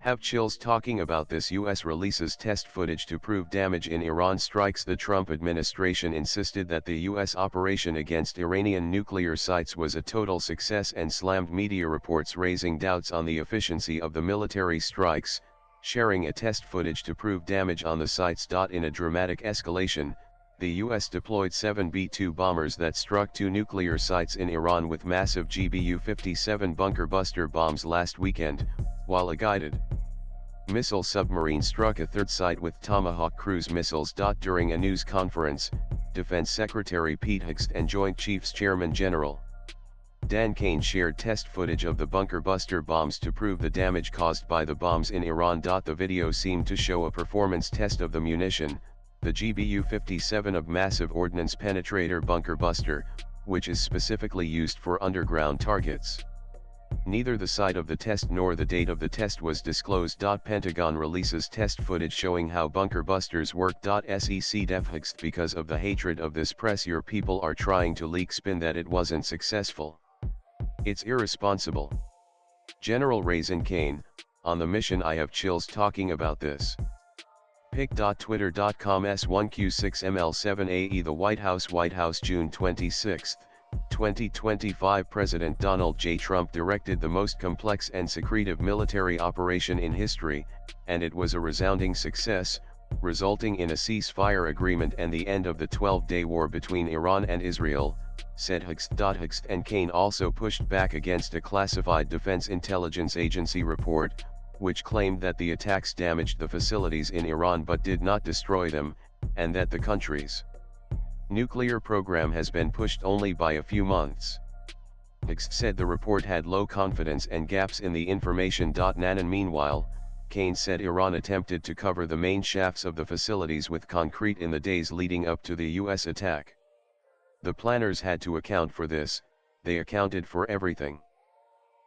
Have chills talking about this. US releases test footage to prove damage in Iran strikes. The Trump administration insisted that the US operation against Iranian nuclear sites was a total success and slammed media reports raising doubts on the efficiency of the military strikes, sharing a test footage to prove damage on the sites. In a dramatic escalation, the US deployed 7 B-2 bombers that struck 2 nuclear sites in Iran with massive GBU-57 bunker buster bombs last weekend, while a guided missile submarine struck a third site with Tomahawk cruise missiles. During a news conference, Defense Secretary Pete Hegseth and Joint Chiefs Chairman General Dan Kane shared test footage of the bunker buster bombs to prove the damage caused by the bombs in Iran. The video seemed to show a performance test of the munition, the GBU-57 of massive ordnance penetrator bunker buster, which is specifically used for underground targets. Neither the site of the test nor the date of the test was disclosed. Pentagon releases test footage showing how bunker busters work. SEC Def Hegseth, because of the hatred of this press your people are trying to leak spin that it wasn't successful. It's irresponsible. General Raisin Kane, on the mission. I have chills talking about this. pic.twitter.com S1Q6ML7AE The White House June 26, 2025 President Donald J. Trump directed the most complex and secretive military operation in history, and it was a resounding success, resulting in a ceasefire agreement and the end of the 12-day war between Iran and Israel, said Hegseth. Hegseth and Kane also pushed back against a classified Defense Intelligence Agency report, which claimed that the attacks damaged the facilities in Iran but did not destroy them, and that the country's nuclear program has been pushed only by a few months. Hegseth said the report had low confidence and gaps in the information. Meanwhile, Kane said Iran attempted to cover the main shafts of the facilities with concrete in the days leading up to the US attack. The planners had to account for this, they accounted for everything.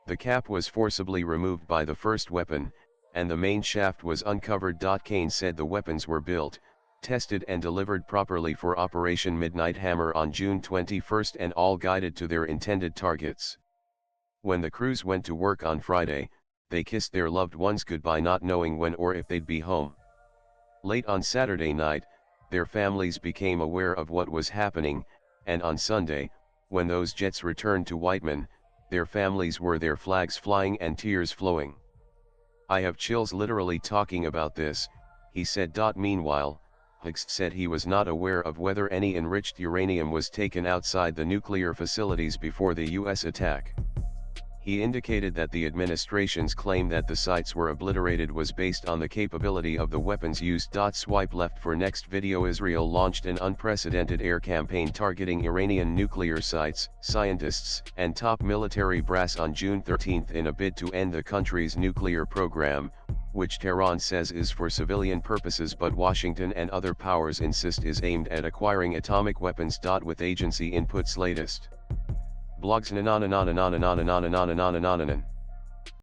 The cap was forcibly removed by the first weapon, and the main shaft was uncovered. Kane said the weapons were built, tested and delivered properly for Operation Midnight Hammer on June 21 and all guided to their intended targets. When the crews went to work on Friday, they kissed their loved ones goodbye not knowing when or if they'd be home. Late on Saturday night, their families became aware of what was happening, and on Sunday, when those jets returned to Whiteman, their families were there, flags flying and tears flowing. I have chills literally talking about this, he said. Meanwhile, Hegseth said he was not aware of whether any enriched uranium was taken outside the nuclear facilities before the US attack. He indicated that the administration's claim that the sites were obliterated was based on the capability of the weapons used. Swipe left for next video. Israel launched an unprecedented air campaign targeting Iranian nuclear sites, scientists, and top military brass on June 13 in a bid to end the country's nuclear program, which Tehran says is for civilian purposes but Washington and other powers insist is aimed at acquiring atomic weapons. With agency inputs latest blogs.